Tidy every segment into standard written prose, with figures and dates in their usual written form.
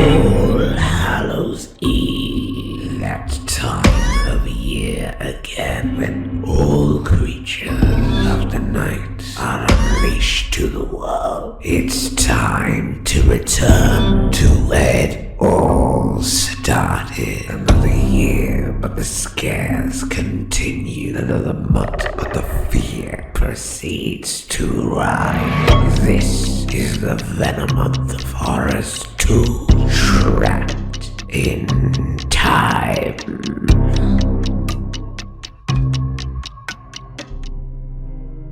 All Hallows Eve, that time of year again when all creatures of the night are unleashed to the world. It's time to return to where it all started. Another year, but the scares continue. Another month, but the fear proceeds to rise. This is the Venom month of horrors 2, Trapped in Time.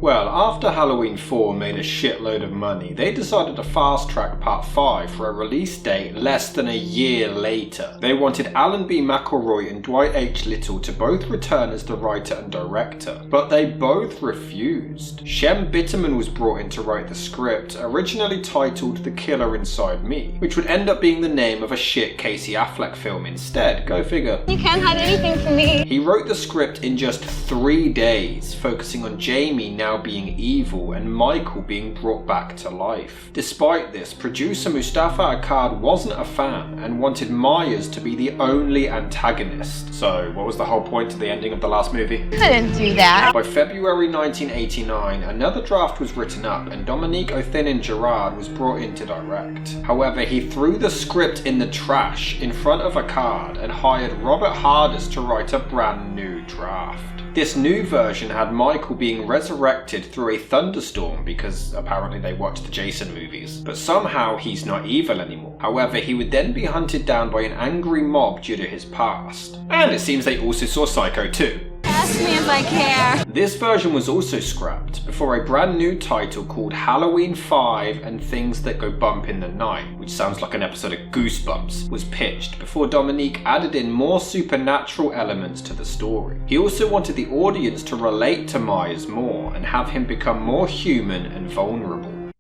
Well, after Halloween 4 made a shitload of money, they decided to fast track part 5 for a release date less than a year later. They wanted Alan B. McElroy and Dwight H. Little to both return as the writer and director, but they both refused. Shem Bitterman was brought in to write the script, originally titled The Killer Inside Me, which would end up being the name of a shit Casey Affleck film instead, go figure. You can't hide anything from me. He wrote the script in just 3 days, focusing on Jamie now being evil and Michael being brought back to life. Despite this, producer Mustafa Akkad wasn't a fan and wanted Myers to be the only antagonist. So what was the whole point to the ending of the last movie? I didn't do that. By February 1989, another draft was written up and Dominique O'Thinnin-Gerard was brought in to direct. However, he threw the script in the trash in front of Akkad and hired Robert Hardus to write a brand new draft. This new version had Michael being resurrected through a thunderstorm because apparently they watched the Jason movies. But somehow he's not evil anymore. However, he would then be hunted down by an angry mob due to his past. And it seems they also saw Psycho 2. Ask me if I care. This version was also scrapped before a brand new title called Halloween 5 and Things That Go Bump in the Night, which sounds like an episode of Goosebumps, was pitched before Dominique added in more supernatural elements to the story. He also wanted the audience to relate to Myers more and have him become more human and vulnerable.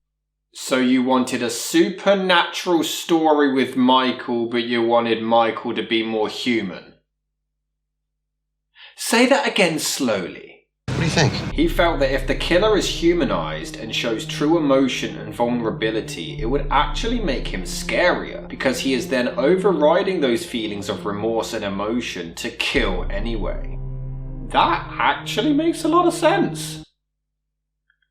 So you wanted a supernatural story with Michael, but you wanted Michael to be more human. Say that again slowly. What do you think? He felt that if the killer is humanized and shows true emotion and vulnerability, it would actually make him scarier, because he is then overriding those feelings of remorse and emotion to kill anyway. That actually makes a lot of sense.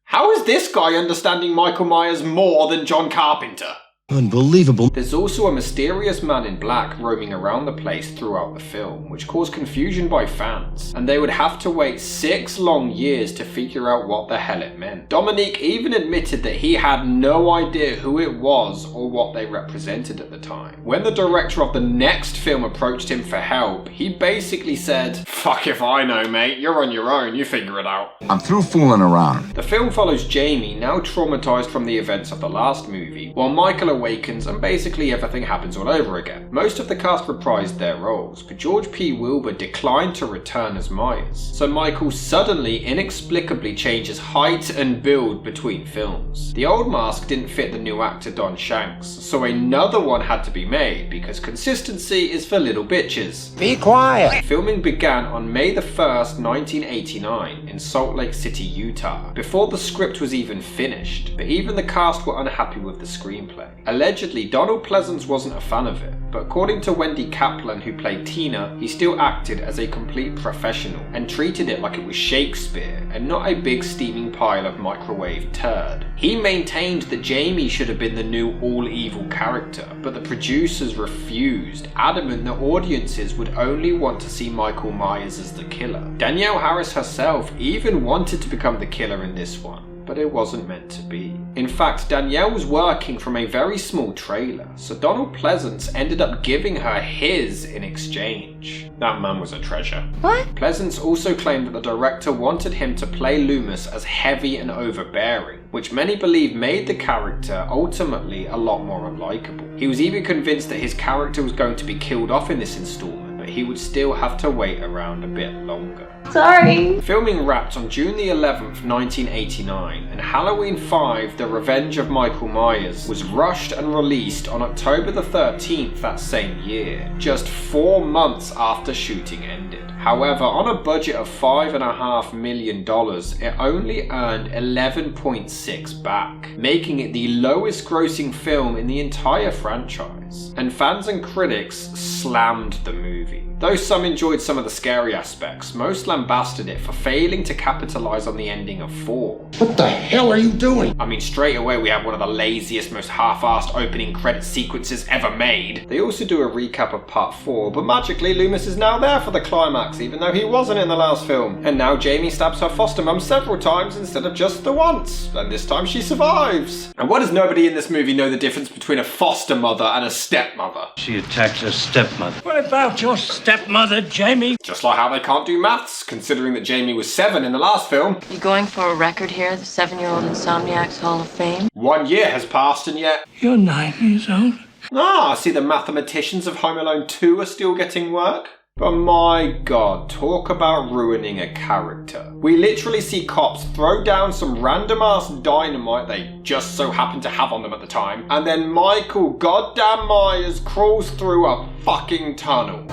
How is this guy understanding Michael Myers more than John Carpenter? Unbelievable. There's also a mysterious man in black roaming around the place throughout the film, which caused confusion by fans, and they would have to wait 6 long years to figure out what the hell it meant. Dominique even admitted that he had no idea who it was or what they represented at the time. When the director of the next film approached him for help, he basically said, "Fuck if I know, mate, you're on your own, you figure it out." I'm through fooling around. The film follows Jamie, now traumatized from the events of the last movie, while Michael awakens and basically everything happens all over again. Most of the cast reprised their roles, but George P. Wilbur declined to return as Myers, so Michael suddenly inexplicably changes height and build between films. The old mask didn't fit the new actor Don Shanks, so another one had to be made because consistency is for little bitches. Be quiet! Filming began on May the 1st, 1989 in Salt Lake City, Utah, before the script was even finished, but even the cast were unhappy with the screenplay. Allegedly, Donald Pleasance wasn't a fan of it, but according to Wendy Kaplan, who played Tina, he still acted as a complete professional and treated it like it was Shakespeare and not a big steaming pile of microwave turd. He maintained that Jamie should have been the new all-evil character, but the producers refused, adamant that audiences would only want to see Michael Myers as the killer. Danielle Harris herself even wanted to become the killer in this one, but it wasn't meant to be. In fact, Danielle was working from a very small trailer, so Donald Pleasance ended up giving her his in exchange. That man was a treasure. What? Pleasance also claimed that the director wanted him to play Loomis as heavy and overbearing, which many believe made the character ultimately a lot more unlikable. He was even convinced that his character was going to be killed off in this installment, but he would still have to wait around a bit longer. Sorry. Filming wrapped on June the 11th, 1989, and Halloween 5, The Revenge of Michael Myers, was rushed and released on October the 13th that same year, just 4 months after shooting ended. However, on a budget of $5.5 million, it only earned 11.6 back, making it the lowest grossing film in the entire franchise. films, and fans and critics slammed the movie. Though some enjoyed some of the scary aspects, most lambasted it for failing to capitalise on the ending of 4. What the hell are you doing? I mean, straight away we have one of the laziest, most half-assed opening credit sequences ever made. They also do a recap of part 4, but magically Loomis is now there for the climax, even though he wasn't in the last film. And now Jamie stabs her foster mum several times instead of just the once, and this time she survives. And why does nobody in this movie know the difference between a foster mother and a stepmother? She attacked her stepmother. What about your stepmother, Jamie? Just like how they can't do maths, considering that Jamie was 7 in the last film. You going for a record here, the 7-year-old Insomniacs Hall of Fame? 1 year has passed and yet... You're 9 years old. I see the mathematicians of Home Alone 2 are still getting work. But my god, talk about ruining a character. We literally see cops throw down some random ass dynamite they just so happen to have on them at the time, and then Michael goddamn Myers crawls through a fucking tunnel.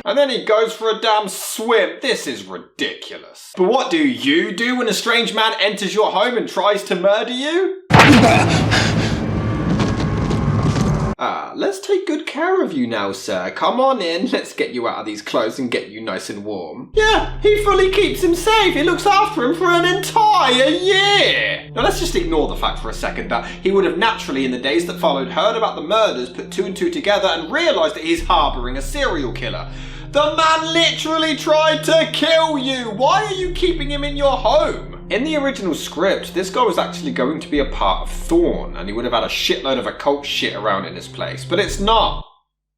And then he goes for a damn swim. This is ridiculous. But what do you do when a strange man enters your home and tries to murder you? Let's take good care of you now, sir. Come on in, let's get you out of these clothes and get you nice and warm. Yeah, he fully keeps him safe. He looks after him for an entire year. Now let's just ignore the fact for a second that he would have naturally, in the days that followed, heard about the murders, put 2 and 2 together and realised that he's harbouring a serial killer. The man literally tried to kill you. Why are you keeping him in your home? In the original script, this guy was actually going to be a part of Thorn, and he would have had a shitload of occult shit around in his place, but it's not.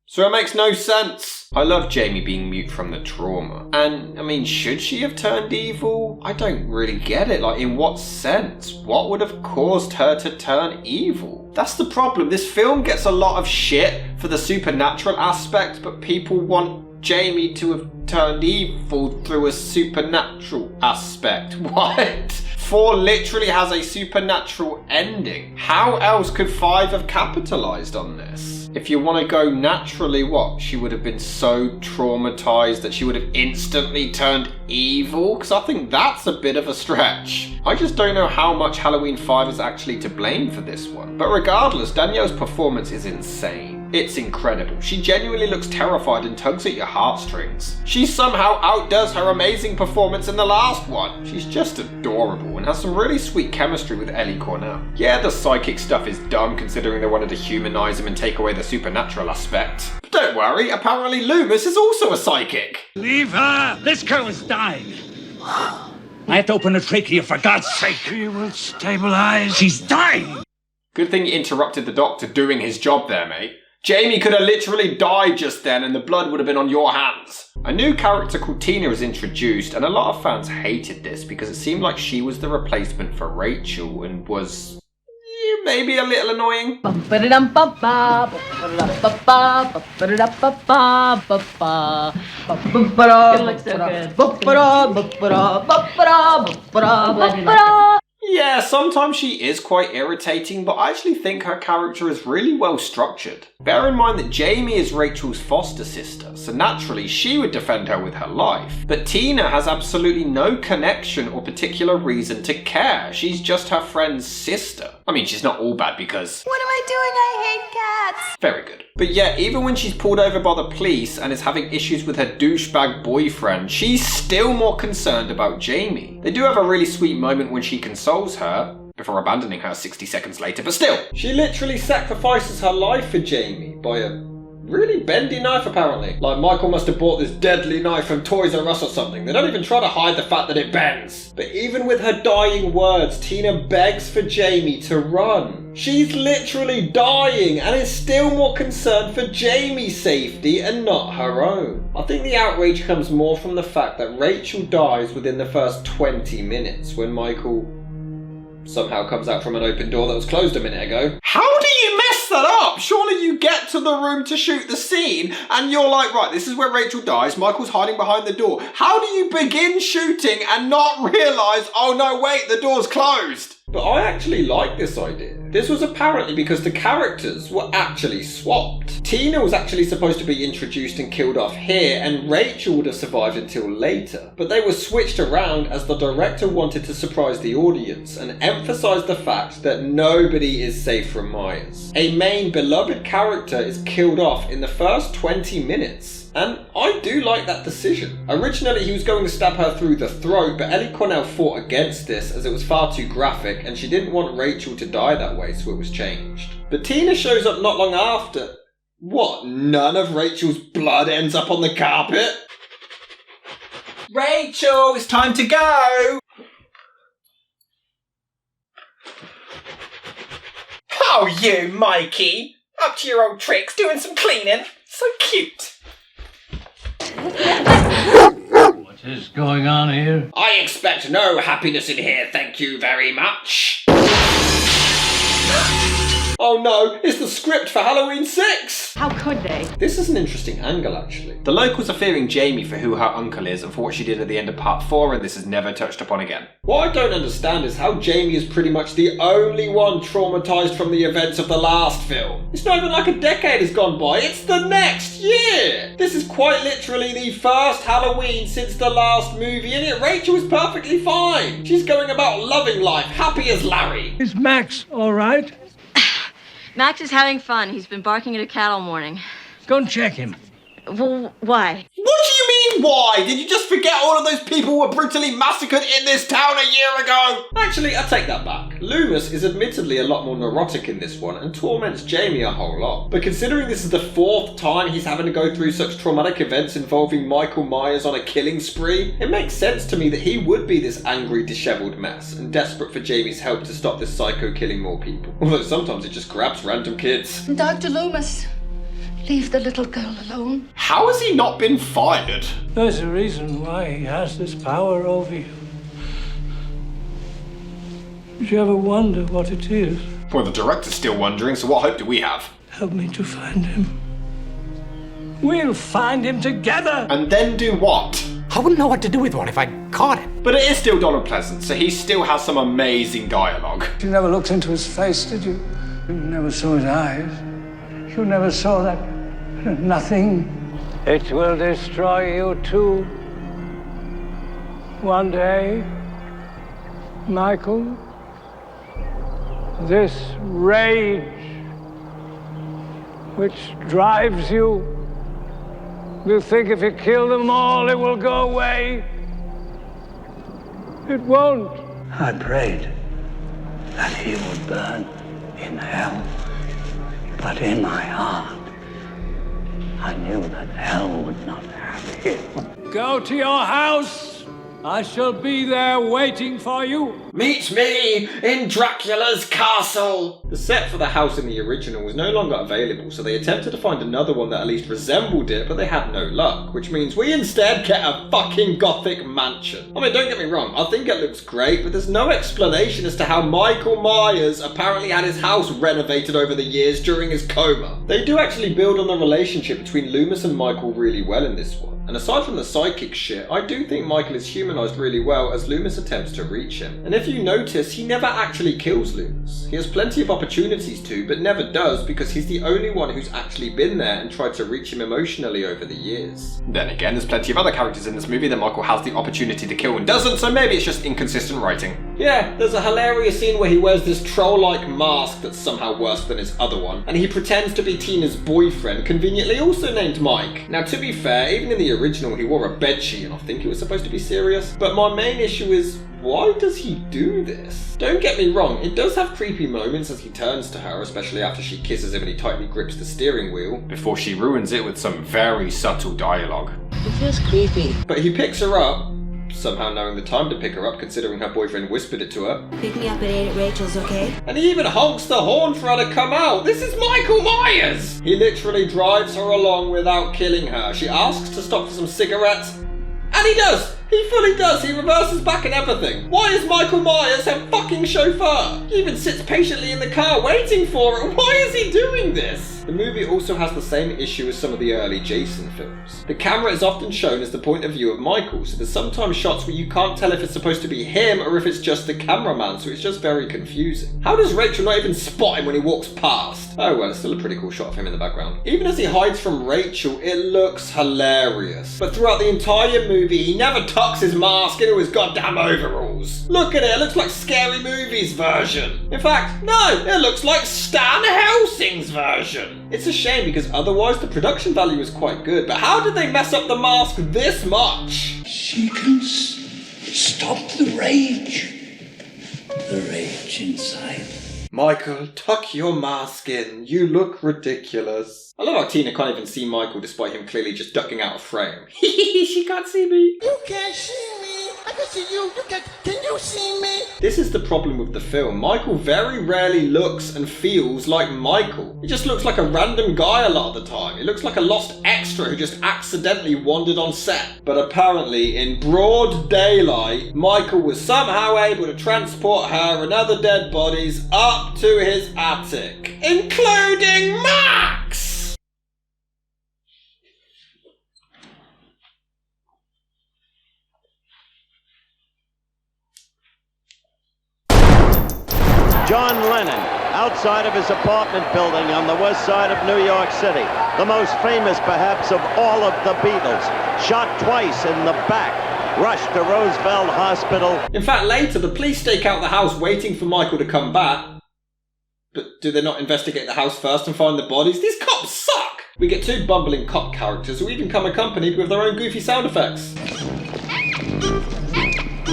So it makes no sense. I love Jamie being mute from the trauma. And, I mean, should she have turned evil? I don't really get it. Like, in what sense? What would have caused her to turn evil? That's the problem. This film gets a lot of shit for the supernatural aspect, but people want Jamie to have turned evil through a supernatural aspect. What? 4 literally has a supernatural ending. How else could 5 have capitalized on this? If you want to go naturally, what? She would have been so traumatized that she would have instantly turned evil? Because I think that's a bit of a stretch. I just don't know how much Halloween 5 is actually to blame for this one. But regardless, Danielle's performance is insane. It's incredible. She genuinely looks terrified and tugs at your heartstrings. She somehow outdoes her amazing performance in the last one. She's just adorable and has some really sweet chemistry with Ellie Cornell. Yeah, the psychic stuff is dumb considering they wanted to humanize him and take away the supernatural aspect. But don't worry, apparently Loomis is also a psychic. Leave her! This girl is dying. I have to open her trachea, for God's sake. She will stabilize. She's dying! Good thing you interrupted the doctor doing his job there, mate. Jamie could have literally died just then and the blood would have been on your hands. A new character called Tina is introduced, and a lot of fans hated this because it seemed like she was the replacement for Rachel and was maybe a little annoying. It looks so good. Yeah, sometimes she is quite irritating, but I actually think her character is really well structured. Bear in mind that Jamie is Rachel's foster sister, so naturally she would defend her with her life. But Tina has absolutely no connection or particular reason to care. She's just her friend's sister. I mean, she's not all bad because... What am I doing? I hate cats. Very good. But yeah, even when she's pulled over by the police and is having issues with her douchebag boyfriend, she's still more concerned about Jamie. They do have a really sweet moment when she consoles her, before abandoning her 60 seconds later, but still. She literally sacrifices her life for Jamie by a really bendy knife, apparently. Like Michael must have bought this deadly knife from Toys R Us or something. They don't even try to hide the fact that it bends. But even with her dying words, Tina begs for Jamie to run. She's literally dying and is still more concerned for Jamie's safety and not her own. I think the outrage comes more from the fact that Rachel dies within the first 20 minutes when Michael somehow comes out from an open door that was closed a minute ago. How do you mess that up? Surely you get to the room to shoot the scene and you're like, right, this is where Rachel dies, Michael's hiding behind the door. How do you begin shooting and not realise, oh no, wait, the door's closed? But I actually like this idea. This was apparently because the characters were actually swapped. Tina was actually supposed to be introduced and killed off here, and Rachel would have survived until later. But they were switched around as the director wanted to surprise the audience and emphasize the fact that nobody is safe from Myers. A main beloved character is killed off in the first 20 minutes. And I do like that decision. Originally he was going to stab her through the throat, but Ellie Cornell fought against this as it was far too graphic and she didn't want Rachel to die that way, so it was changed. But Tina shows up not long after. What? None of Rachel's blood ends up on the carpet? Rachel, it's time to go! Oh, you, Mikey! Up to your old tricks, doing some cleaning. So cute. What is going on here? I expect no happiness in here, thank you very much. Oh no, it's the script for Halloween 6! How could they? This is an interesting angle actually. The locals are fearing Jamie for who her uncle is and for what she did at the end of part 4, and this is never touched upon again. What I don't understand is how Jamie is pretty much the only one traumatised from the events of the last film. It's not even like a decade has gone by, it's the next year! This is quite literally the first Halloween since the last movie, and yet Rachel is perfectly fine. She's going about loving life, happy as Larry. Is Max all right? Max is having fun. He's been barking at a cat all morning. Go and check him. Well, why? What do you mean, why? Did you just forget all of those people were brutally massacred in this town a year ago? Actually, I take that back. Loomis is admittedly a lot more neurotic in this one and torments Jamie a whole lot. But considering this is the 4th time he's having to go through such traumatic events involving Michael Myers on a killing spree, it makes sense to me that he would be this angry, dishevelled mess and desperate for Jamie's help to stop this psycho killing more people. Although sometimes it just grabs random kids. Dr. Loomis, leave the little girl alone. How has he not been fired? There's a reason why he has this power over you. Did you ever wonder what it is? Well, the director's still wondering, so what hope do we have? Help me to find him. We'll find him together! And then do what? I wouldn't know what to do with one if I caught it. But it is still Donald Pleasance, so he still has some amazing dialogue. You never looked into his face, did you? You never saw his eyes. You never saw that nothing. It will destroy you too. One day, Michael, this rage which drives you, you think if you kill them all, it will go away. It won't. I prayed that he would burn in hell, but in my heart, I knew that hell would not have him. Go to your house. I shall be there waiting for you. Meet me in Dracula's castle! The set for the house in the original was no longer available, so they attempted to find another one that at least resembled it, but they had no luck, which means we instead get a fucking gothic mansion. I mean, don't get me wrong, I think it looks great, but there's no explanation as to how Michael Myers apparently had his house renovated over the years during his coma. They do actually build on the relationship between Loomis and Michael really well in this one. And aside from the psychic shit, I do think Michael is humanised really well as Loomis attempts to reach him. And if you notice, he never actually kills Loomis. He has plenty of opportunities to, but never does because he's the only one who's actually been there and tried to reach him emotionally over the years. Then again, there's plenty of other characters in this movie that Michael has the opportunity to kill and doesn't, so maybe it's just inconsistent writing. Yeah, there's a hilarious scene where he wears this troll-like mask that's somehow worse than his other one, and he pretends to be Tina's boyfriend, conveniently also named Mike. Now, to be fair, even in the original, he wore a bedsheet, and I think it was supposed to be serious. But my main issue is, why does he do this? Don't get me wrong, it does have creepy moments as he turns to her, especially after she kisses him and he tightly grips the steering wheel, before she ruins it with some very subtle dialogue. It feels creepy. But he picks her up, somehow knowing the time to pick her up considering her boyfriend whispered it to her. Pick me up at 8 at Rachel's, okay? And he even honks the horn for her to come out. This is Michael Myers! He literally drives her along without killing her. She asks to stop for some cigarettes, and he does! He fully does. He reverses back and everything. Why is Michael Myers her fucking chauffeur? He even sits patiently in the car waiting for her. Why is he doing this? The movie also has the same issue as some of the early Jason films. The camera is often shown as the point of view of Michael, so there's sometimes shots where you can't tell if it's supposed to be him or if it's just the cameraman, so it's just very confusing. How does Rachel not even spot him when he walks past? Oh well, it's still a pretty cool shot of him in the background. Even as he hides from Rachel, it looks hilarious. But throughout the entire movie, he never tucks his mask into his goddamn overalls. Look at it, it looks like Scary Movie's version. In fact, no, it looks like Stan Helsing's version. It's a shame because otherwise the production value is quite good, but how did they mess up the mask this much? She can stop the rage. The rage inside. Michael, tuck your mask in. You look ridiculous. I love how Tina can't even see Michael despite him clearly just ducking out of frame. She can't see me. You can't see me. I can see you. Can you see me? This is the problem with the film. Michael very rarely looks and feels like Michael. He just looks like a random guy a lot of the time. He looks like a lost extra who just accidentally wandered on set. But apparently, in broad daylight, Michael was somehow able to transport her and other dead bodies up to his attic, including Max! John Lennon, outside of his apartment building on the west side of New York City. The most famous, perhaps, of all of the Beatles. Shot twice in the back. Rushed to Roosevelt Hospital. In fact, later, the police stake out the house waiting for Michael to come back. But do they not investigate the house first and find the bodies? These cops suck! We get two bumbling cop characters who even come accompanied with their own goofy sound effects.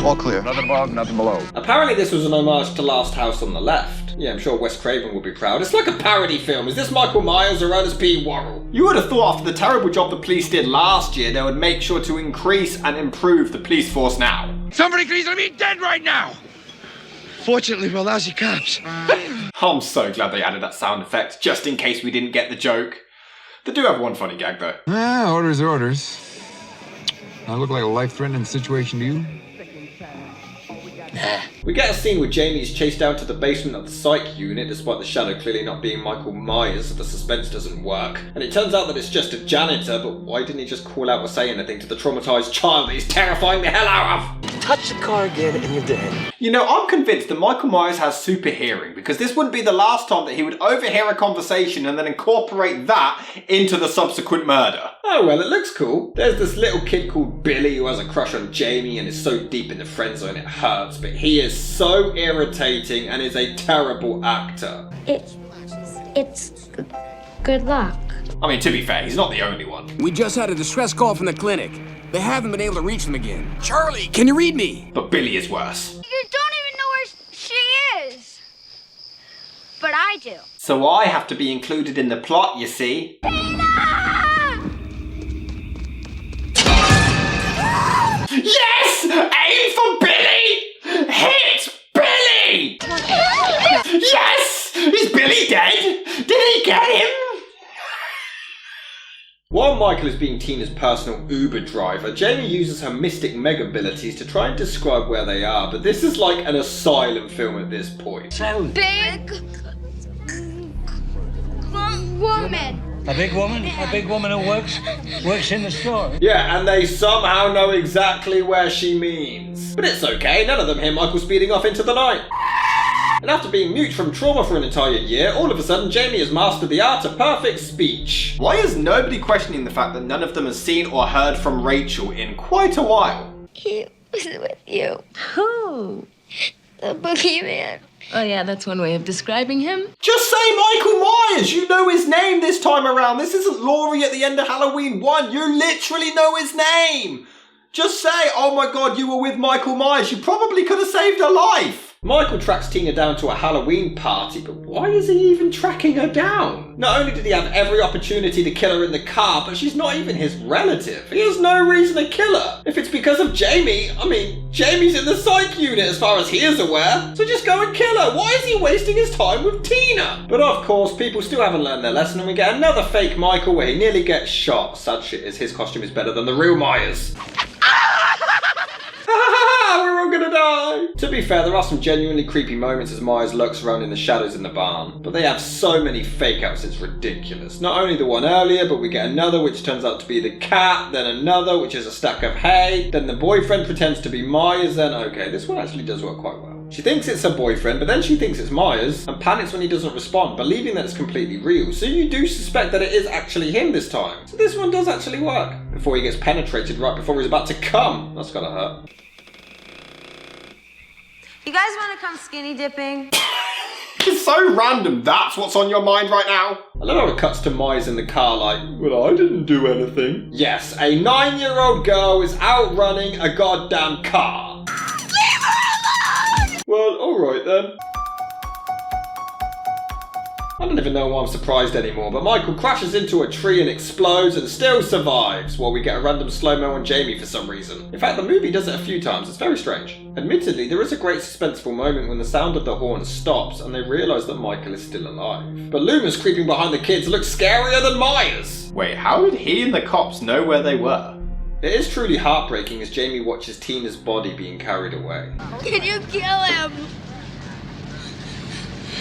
All clear. Nothing above, nothing below. Apparently this was an homage to Last House on the Left. Yeah, I'm sure Wes Craven will be proud. It's like a parody film. Is this Michael Myers or Ernest P. Worrell? You would have thought after the terrible job the police did last year, they would make sure to increase and improve the police force now. Somebody please let me dead right now. Fortunately, we're lousy cops. I'm so glad they added that sound effect, just in case we didn't get the joke. They do have one funny gag though. Orders are orders. I look like a life-threatening situation to you? We get a scene where Jamie is chased down to the basement of the psych unit despite the shadow clearly not being Michael Myers, so the suspense doesn't work. And it turns out that it's just a janitor, but why didn't he just call out or say anything to the traumatized child that he's terrifying the hell out of? Touch the car again and you're dead. You know, I'm convinced that Michael Myers has super hearing, because this wouldn't be the last time that he would overhear a conversation and then incorporate that into the subsequent murder. Oh well, it looks cool. There's this little kid called Billy who has a crush on Jamie and is so deep in the friend zone it hurts, but he is so irritating and is a terrible actor. It's good luck. I mean, to be fair, he's not the only one. We just had a distress call from the clinic. They haven't been able to reach them again. Charlie, can you read me? But Billy is worse. You don't even know where she is. But I do. So I have to be included in the plot, you see. Yes! Aim for Billy! Hit Billy! Yes! Is Billy dead? Did he get him? While Michael is being Tina's personal Uber driver, Jamie uses her mystic mega abilities to try and describe where they are, but this is like an asylum film at this point. Big woman. A big woman? A big woman who works in the store. Yeah, and they somehow know exactly where she means. But it's okay, none of them hear Michael speeding off into the night. And after being mute from trauma for an entire year, all of a sudden Jamie has mastered the art of perfect speech. Why is nobody questioning the fact that none of them has seen or heard from Rachel in quite a while? He was with you. Who? The boogeyman. Oh yeah, that's one way of describing him. Just say Michael Myers! You know his name this time around. This isn't Laurie at the end of Halloween 1. You literally know his name. Just say, oh my god, you were with Michael Myers. You probably could have saved her life. Michael tracks Tina down to a Halloween party, but why is he even tracking her down? Not only did he have every opportunity to kill her in the car, but she's not even his relative. He has no reason to kill her. If it's because of Jamie, I mean, Jamie's in the psych unit as far as he is aware, so just go and kill her. Why is he wasting his time with Tina? But of course, people still haven't learned their lesson, and we get another fake Michael where he nearly gets shot. Sad shit is his costume is better than the real Myers. gonna die. To be fair, there are some genuinely creepy moments as Myers lurks around in the shadows in the barn, but they have so many fake outs it's ridiculous. Not only the one earlier, but we get another which turns out to be the cat, then another which is a stack of hay, then the boyfriend pretends to be Myers, then okay, this one actually does work quite well. She thinks it's her boyfriend, but then she thinks it's Myers, and panics when he doesn't respond, believing that it's completely real. So you do suspect that it is actually him this time. So this one does actually work. Before he gets penetrated right before he's about to come. That's gotta hurt. You guys want to come skinny dipping? It's so random, that's what's on your mind right now. I love how it cuts to Myers in the car like, well, I didn't do anything. Yes, a 9-year-old girl is outrunning a goddamn car. Leave her alone! Well, alright then. I don't even know why I'm surprised anymore, but Michael crashes into a tree and explodes and still survives, while we get a random slow-mo on Jamie for some reason. In fact, the movie does it a few times, it's very strange. Admittedly, there is a great suspenseful moment when the sound of the horn stops and they realise that Michael is still alive. But Loomis creeping behind the kids looks scarier than Myers! Wait, how did he and the cops know where they were? It is truly heartbreaking as Jamie watches Tina's body being carried away. Can you kill him?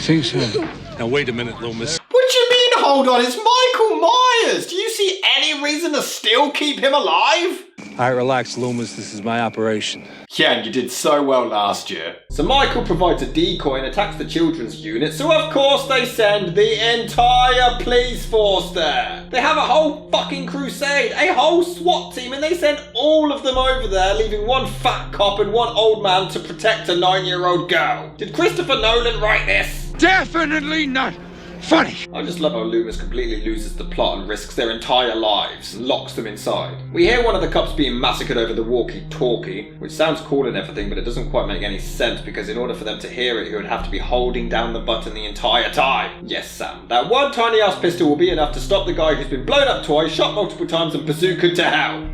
Think so. Now wait a minute, Loomis. What do you mean, hold on? It's Michael Myers! Do you see any reason to still keep him alive? Alright, relax, Loomis. This is my operation. Yeah, and you did so well last year. So Michael provides a decoy and attacks the children's unit, so of course they send the entire police force there. They have a whole fucking crusade, a whole SWAT team, and they send all of them over there, leaving one fat cop and one old man to protect a 9-year-old girl. Did Christopher Nolan write this? Definitely not funny. I just love how Loomis completely loses the plot and risks their entire lives and locks them inside. We hear one of the cops being massacred over the walkie-talkie, which sounds cool and everything, but it doesn't quite make any sense because in order for them to hear it, he would have to be holding down the button the entire time. Yes, Sam, that one tiny ass pistol will be enough to stop the guy who's been blown up twice, shot multiple times, and bazookaed to hell.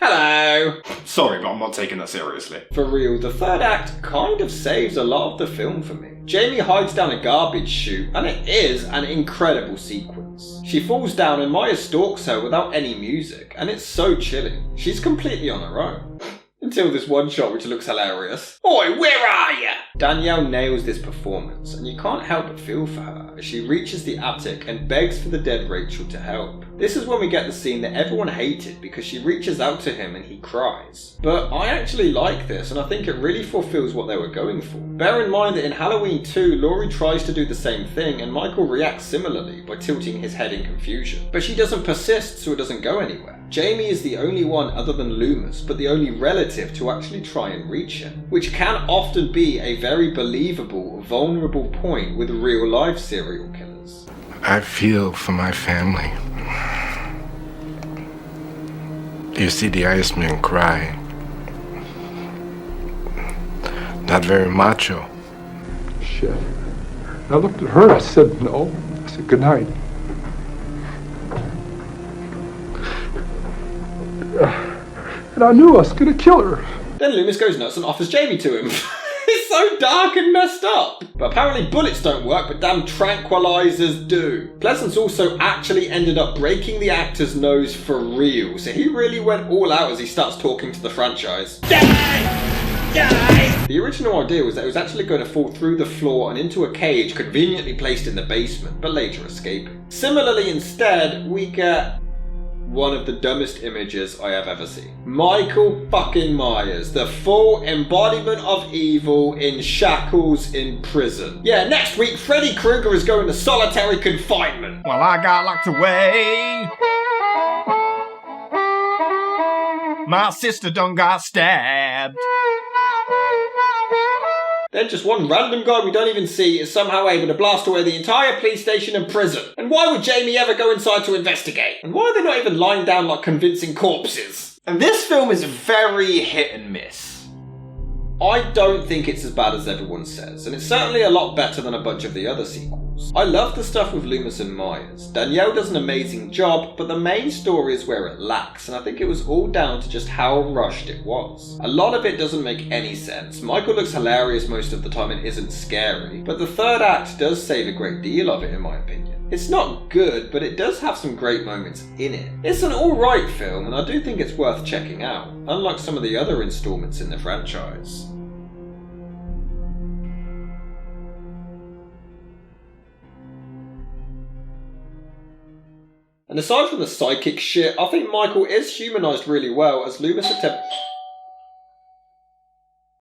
Hello! Sorry, but I'm not taking that seriously. For real, the third act kind of saves a lot of the film for me. Jamie hides down a garbage chute, and it is an incredible sequence. She falls down and Myers stalks her without any music, and it's so chilling. She's completely on her own. Until this one shot which looks hilarious. Oi, where are ya? Danielle nails this performance, and you can't help but feel for her as she reaches the attic and begs for the dead Rachel to help. This is when we get the scene that everyone hated because she reaches out to him and he cries. But I actually like this, and I think it really fulfills what they were going for. Bear in mind that in Halloween 2, Laurie tries to do the same thing and Michael reacts similarly by tilting his head in confusion. But she doesn't persist, so it doesn't go anywhere. Jamie is the only one other than Loomis, but the only relative to actually try and reach him, which can often be a very believable, vulnerable point with real-life serial killers. I feel for my family. You see the Iceman cry. Not very macho. Shit. I looked at her, I said no. I said good night. And I knew I was gonna kill her. Then Loomis goes nuts and offers Jamie to him. It's so dark and messed up. But apparently bullets don't work, but damn tranquilizers do. Pleasance also actually ended up breaking the actor's nose for real, so he really went all out as he starts talking to the franchise. Die! Die! The original idea was that it was actually going to fall through the floor and into a cage conveniently placed in the basement, but later escaping. Similarly, instead, we get one of the dumbest images I have ever seen. Michael fucking Myers, the full embodiment of evil in shackles in prison. Yeah, next week Freddy Krueger is going to solitary confinement. Well, I got locked away. My sister done got stabbed. Then just one random guy we don't even see is somehow able to blast away the entire police station and prison. And why would Jamie ever go inside to investigate? And why are they not even lying down like convincing corpses? And this film is very hit and miss. I don't think it's as bad as everyone says, and it's certainly a lot better than a bunch of the other sequels. I love the stuff with Loomis and Myers. Danielle does an amazing job, but the main story is where it lacks, and I think it was all down to just how rushed it was. A lot of it doesn't make any sense. Michael looks hilarious most of the time and isn't scary, but the third act does save a great deal of it in my opinion. It's not good, but it does have some great moments in it. It's an alright film, and I do think it's worth checking out, unlike some of the other installments in the franchise. And aside from the psychic shit, I think Michael is humanised really well as Loomis attempts